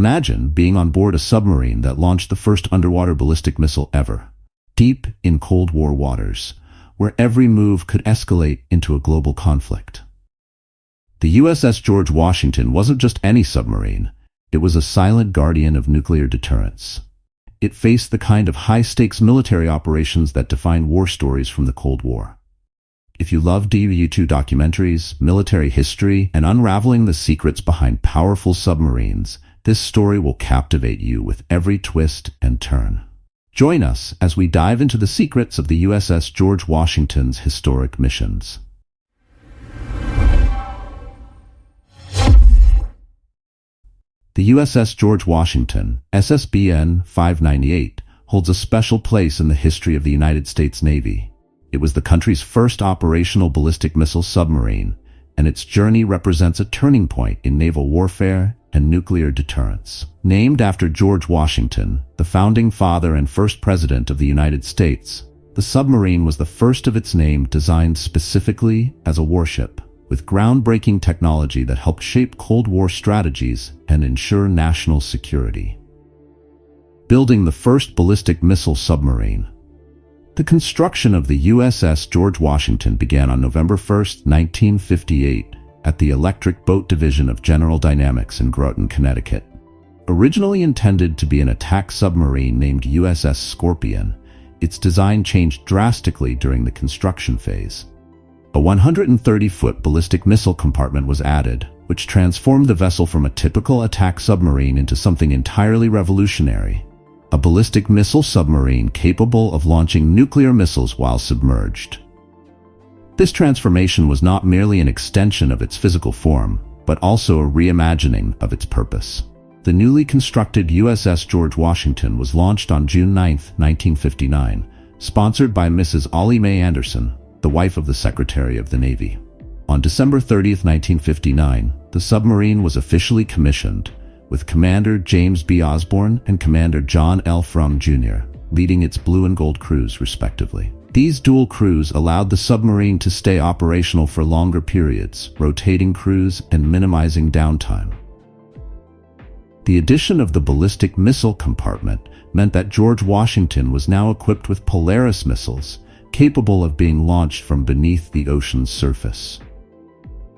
Imagine being on board a submarine that launched the first underwater ballistic missile ever, deep in Cold War waters, where every move could escalate into a global conflict. The USS George Washington wasn't just any submarine. It was a silent guardian of nuclear deterrence. It faced the kind of high-stakes military operations that define war stories from the Cold War. If you love DU2 documentaries, military history, and unraveling the secrets behind powerful submarines, this story will captivate you with every twist and turn. Join us as we dive into the secrets of the USS George Washington's historic missions. The USS George Washington, SSBN 598, holds a special place in the history of the United States Navy. It was the country's first operational ballistic missile submarine, and its journey represents a turning point in naval warfare and nuclear deterrence. Named after George Washington, the founding father and first president of the United States, the submarine was the first of its name designed specifically as a warship, with groundbreaking technology that helped shape Cold War strategies and ensure national security. Building the first ballistic missile submarine. The construction of the USS George Washington began on November 1, 1958, at the Electric Boat Division of General Dynamics in Groton, Connecticut. Originally intended to be an attack submarine named USS Scorpion, its design changed drastically during the construction phase. A 130-foot ballistic missile compartment was added, which transformed the vessel from a typical attack submarine into something entirely revolutionary: a ballistic missile submarine capable of launching nuclear missiles while submerged. This transformation was not merely an extension of its physical form, but also a reimagining of its purpose. The newly constructed USS George Washington was launched on June 9, 1959, sponsored by Mrs. Ollie Mae Anderson, the wife of the Secretary of the Navy. On December 30, 1959, the submarine was officially commissioned, with Commander James B. Osborne and Commander John L. Frum, Jr. leading its blue and gold crews, respectively. These dual crews allowed the submarine to stay operational for longer periods, rotating crews and minimizing downtime. The addition of the ballistic missile compartment meant that George Washington was now equipped with Polaris missiles, capable of being launched from beneath the ocean's surface.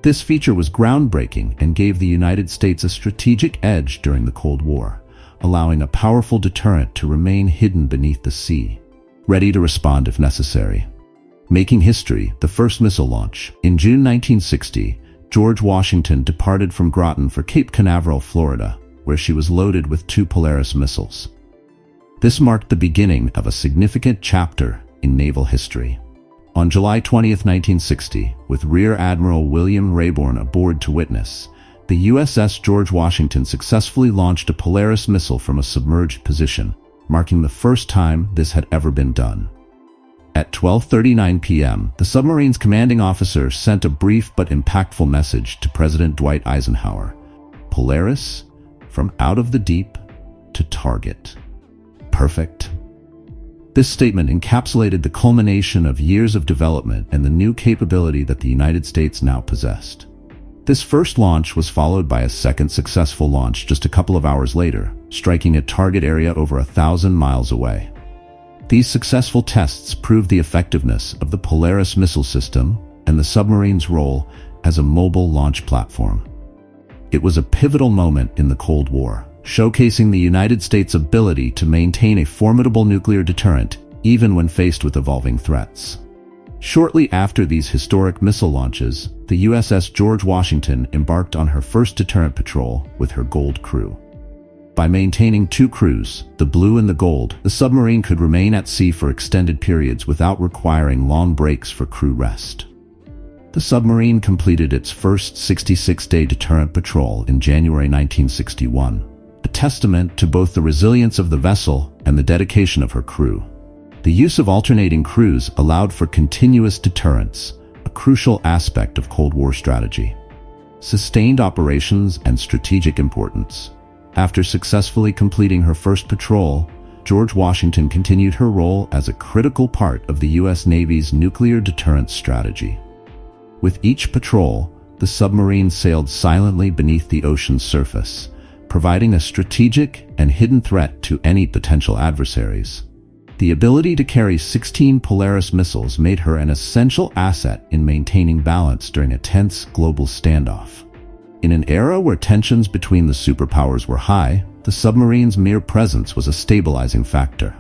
This feature was groundbreaking and gave the United States a strategic edge during the Cold War, allowing a powerful deterrent to remain hidden beneath the sea, ready to respond if necessary. Making history, the first missile launch. In June 1960, George Washington departed from Groton for Cape Canaveral, Florida, where she was loaded with 2 Polaris missiles. This marked the beginning of a significant chapter in naval history. On July 20, 1960, with Rear Admiral William Rayborn aboard to witness, the USS George Washington successfully launched a Polaris missile from a submerged position, marking the first time this had ever been done. At 12:39 p.m., the submarine's commanding officer sent a brief but impactful message to President Dwight Eisenhower: "Polaris, from out of the deep to target. Perfect." This statement encapsulated the culmination of years of development and the new capability that the United States now possessed. This first launch was followed by a second successful launch just a couple of hours later, striking a target area over 1,000 miles away. These successful tests proved the effectiveness of the Polaris missile system and the submarine's role as a mobile launch platform. It was a pivotal moment in the Cold War, showcasing the United States' ability to maintain a formidable nuclear deterrent even when faced with evolving threats. Shortly after these historic missile launches, the USS George Washington embarked on her first deterrent patrol with her gold crew. By maintaining 2 crews, the blue and the gold, the submarine could remain at sea for extended periods without requiring long breaks for crew rest. The submarine completed its first 66-day deterrent patrol in January 1961, a testament to both the resilience of the vessel and the dedication of her crew. The use of alternating crews allowed for continuous deterrence, a crucial aspect of Cold War strategy. Sustained operations and strategic importance. After successfully completing her first patrol, George Washington continued her role as a critical part of the U.S. Navy's nuclear deterrence strategy. With each patrol, the submarine sailed silently beneath the ocean's surface, providing a strategic and hidden threat to any potential adversaries. The ability to carry 16 Polaris missiles made her an essential asset in maintaining balance during a tense global standoff. In an era where tensions between the superpowers were high, the submarine's mere presence was a stabilizing factor.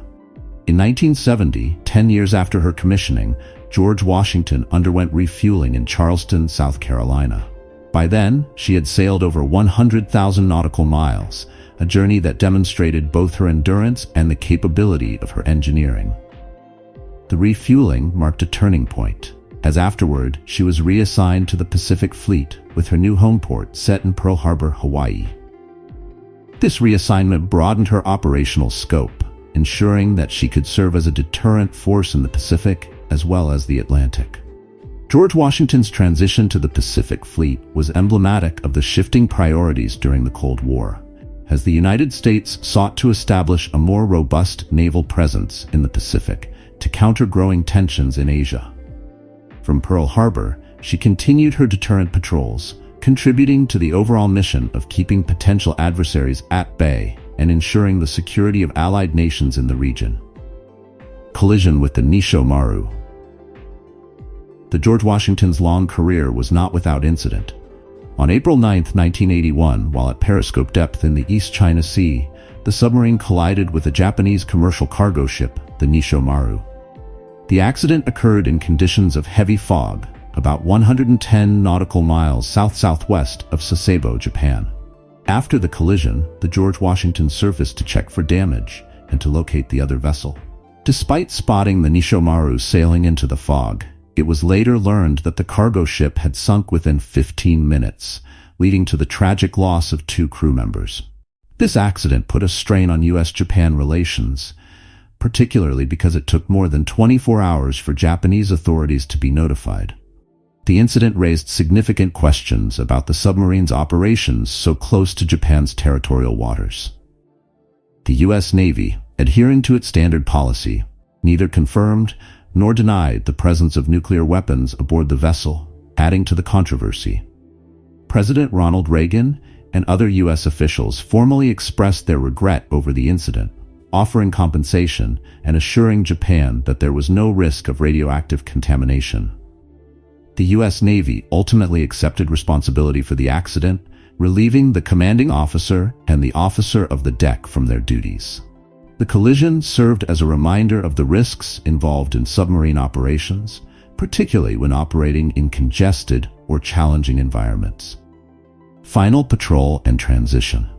In 1970, 10 years after her commissioning, George Washington underwent refueling in Charleston, South Carolina. By then, she had sailed over 100,000 nautical miles, a journey that demonstrated both her endurance and the capability of her engineering. The refueling marked a turning point, as afterward she was reassigned to the Pacific Fleet with her new home port set in Pearl Harbor, Hawaii. This reassignment broadened her operational scope, ensuring that she could serve as a deterrent force in the Pacific as well as the Atlantic. George Washington's transition to the Pacific Fleet was emblematic of the shifting priorities during the Cold War, as the United States sought to establish a more robust naval presence in the Pacific to counter growing tensions in Asia. From Pearl Harbor, she continued her deterrent patrols, contributing to the overall mission of keeping potential adversaries at bay and ensuring the security of allied nations in the region. Collision with the Nissho Maru. The George Washington's long career was not without incident. On April 9, 1981, while at periscope depth in the East China Sea, the submarine collided with a Japanese commercial cargo ship, the Nissho Maru. The accident occurred in conditions of heavy fog, about 110 nautical miles south-southwest of Sasebo, Japan. After the collision, the George Washington surfaced to check for damage and to locate the other vessel. Despite spotting the Nissho Maru sailing into the fog, it was later learned that the cargo ship had sunk within 15 minutes, leading to the tragic loss of 2 crew members. This accident put a strain on U.S.-Japan relations, particularly because it took more than 24 hours for Japanese authorities to be notified. The incident raised significant questions about the submarine's operations so close to Japan's territorial waters. The U.S. Navy, adhering to its standard policy, neither confirmed nor denied the presence of nuclear weapons aboard the vessel, adding to the controversy. President Ronald Reagan and other U.S. officials formally expressed their regret over the incident, offering compensation and assuring Japan that there was no risk of radioactive contamination. The U.S. Navy ultimately accepted responsibility for the accident, relieving the commanding officer and the officer of the deck from their duties. The collision served as a reminder of the risks involved in submarine operations, particularly when operating in congested or challenging environments. Final patrol and transition.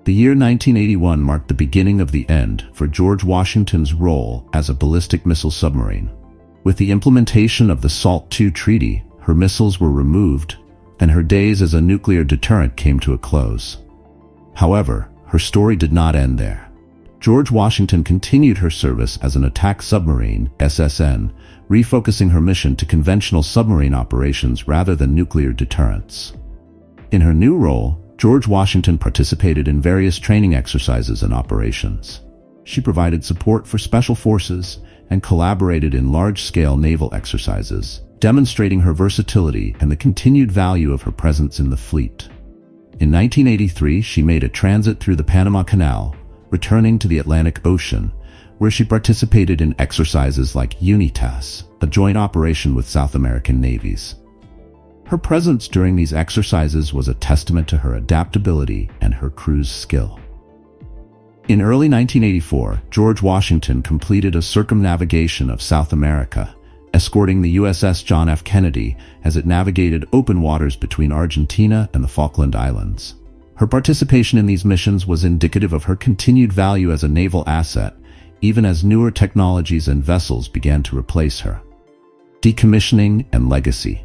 The year 1981 marked the beginning of the end for George Washington's role as a ballistic missile submarine. With the implementation of the SALT II Treaty, her missiles were removed, and her days as a nuclear deterrent came to a close. However, her story did not end there. George Washington continued her service as an attack submarine, SSN, refocusing her mission to conventional submarine operations rather than nuclear deterrence. In her new role, George Washington participated in various training exercises and operations. She provided support for special forces and collaborated in large-scale naval exercises, demonstrating her versatility and the continued value of her presence in the fleet. In 1983, she made a transit through the Panama Canal, returning to the Atlantic Ocean, where she participated in exercises like UNITAS, a joint operation with South American navies. Her presence during these exercises was a testament to her adaptability and her crew's skill. In early 1984, George Washington completed a circumnavigation of South America, escorting the USS John F. Kennedy as it navigated open waters between Argentina and the Falkland Islands. Her participation in these missions was indicative of her continued value as a naval asset, even as newer technologies and vessels began to replace her. Decommissioning and legacy.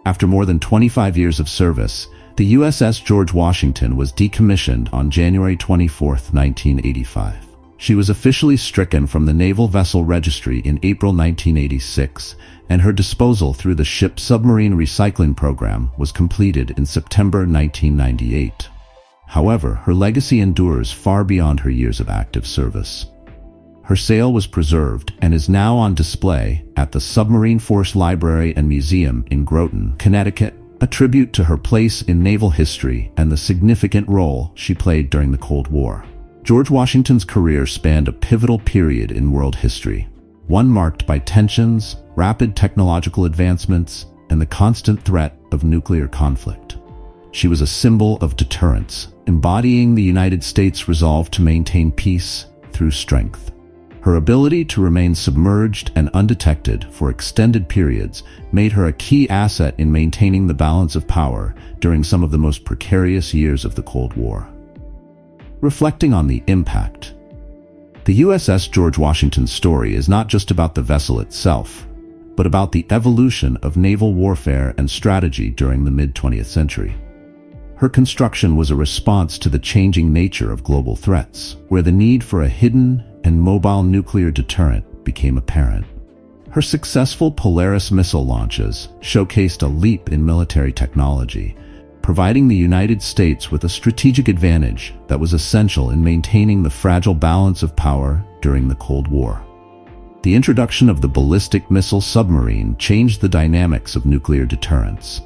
After more than 25 years of service, the USS George Washington was decommissioned on January 24, 1985. She was officially stricken from the Naval Vessel Registry in April 1986, and her disposal through the Ship Submarine Recycling Program was completed in September 1998. However, her legacy endures far beyond her years of active service. Her sail was preserved and is now on display at the Submarine Force Library and Museum in Groton, Connecticut, a tribute to her place in naval history and the significant role she played during the Cold War. George Washington's career spanned a pivotal period in world history, one marked by tensions, rapid technological advancements, and the constant threat of nuclear conflict. She was a symbol of deterrence, embodying the United States' resolve to maintain peace through strength. Her ability to remain submerged and undetected for extended periods made her a key asset in maintaining the balance of power during some of the most precarious years of the Cold War. Reflecting on the impact, the USS George Washington's story is not just about the vessel itself, but about the evolution of naval warfare and strategy during the mid-20th century. Her construction was a response to the changing nature of global threats, where the need for a hidden and mobile nuclear deterrent became apparent. Her successful Polaris missile launches showcased a leap in military technology, providing the United States with a strategic advantage that was essential in maintaining the fragile balance of power during the Cold War. The introduction of the ballistic missile submarine changed the dynamics of nuclear deterrence.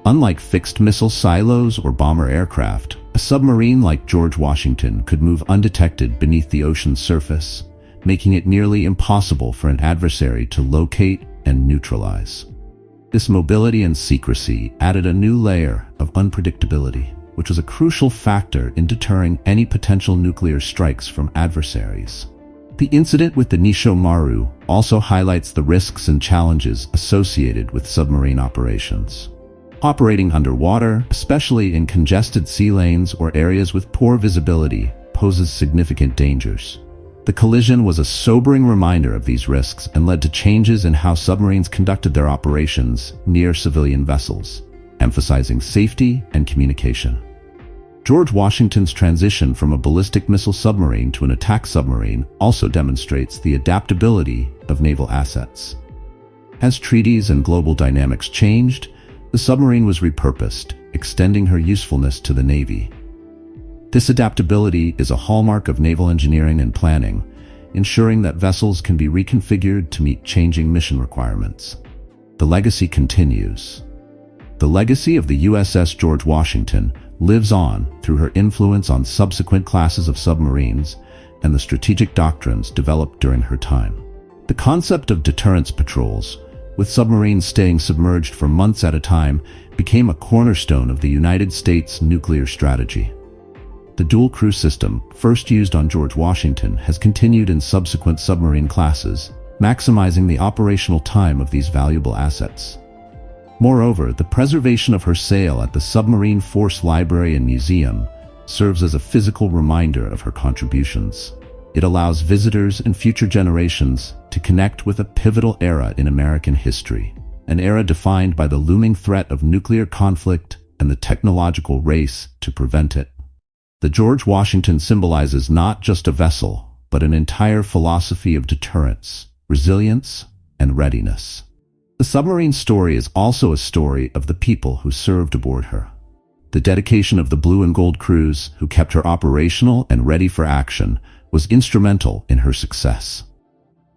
Unlike fixed missile silos or bomber aircraft, a submarine like George Washington could move undetected beneath the ocean's surface, making it nearly impossible for an adversary to locate and neutralize. This mobility and secrecy added a new layer of unpredictability, which was a crucial factor in deterring any potential nuclear strikes from adversaries. The incident with the Nissho Maru also highlights the risks and challenges associated with submarine operations. Operating underwater, especially in congested sea lanes or areas with poor visibility, poses significant dangers. The collision was a sobering reminder of these risks and led to changes in how submarines conducted their operations near civilian vessels, emphasizing safety and communication. George Washington's transition from a ballistic missile submarine to an attack submarine also demonstrates the adaptability of naval assets. As treaties and global dynamics changed, the submarine was repurposed, extending her usefulness to the Navy. This adaptability is a hallmark of naval engineering and planning, ensuring that vessels can be reconfigured to meet changing mission requirements. The legacy continues. The legacy of the USS George Washington lives on through her influence on subsequent classes of submarines and the strategic doctrines developed during her time. The concept of deterrence patrols, with submarines staying submerged for months at a time, became a cornerstone of the United States' nuclear strategy. The dual-crew system, first used on George Washington, has continued in subsequent submarine classes, maximizing the operational time of these valuable assets. Moreover, the preservation of her sail at the Submarine Force Library and Museum serves as a physical reminder of her contributions. It allows visitors and future generations to connect with a pivotal era in American history, an era defined by the looming threat of nuclear conflict and the technological race to prevent it. The George Washington symbolizes not just a vessel, but an entire philosophy of deterrence, resilience, and readiness. The submarine story is also a story of the people who served aboard her. The dedication of the blue and gold crews, who kept her operational and ready for action, was instrumental in her success.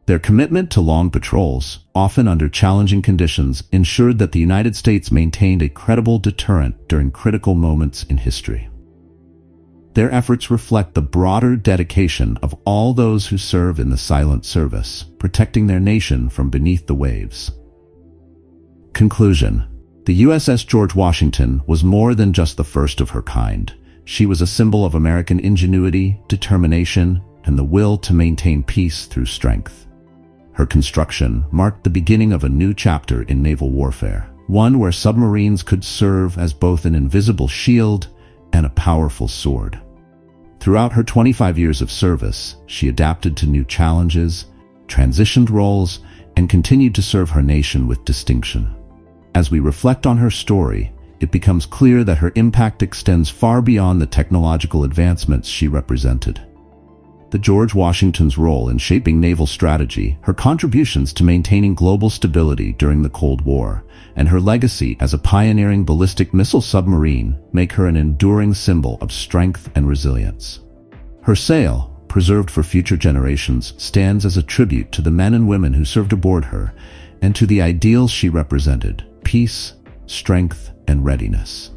Their commitment to long patrols, often under challenging conditions, ensured that the United States maintained a credible deterrent during critical moments in history. Their efforts reflect the broader dedication of all those who serve in the silent service, protecting their nation from beneath the waves. Conclusion. The USS George Washington was more than just the first of her kind. She was a symbol of American ingenuity, determination, and the will to maintain peace through strength. Her construction marked the beginning of a new chapter in naval warfare, one where submarines could serve as both an invisible shield and a powerful sword. Throughout her 25 years of service, she adapted to new challenges, transitioned roles, and continued to serve her nation with distinction. As we reflect on her story, it becomes clear that her impact extends far beyond the technological advancements she represented. The George Washington's role in shaping naval strategy, her contributions to maintaining global stability during the Cold War, and her legacy as a pioneering ballistic missile submarine make her an enduring symbol of strength and resilience. Her sail, preserved for future generations, stands as a tribute to the men and women who served aboard her and to the ideals she represented: peace, strength, and readiness.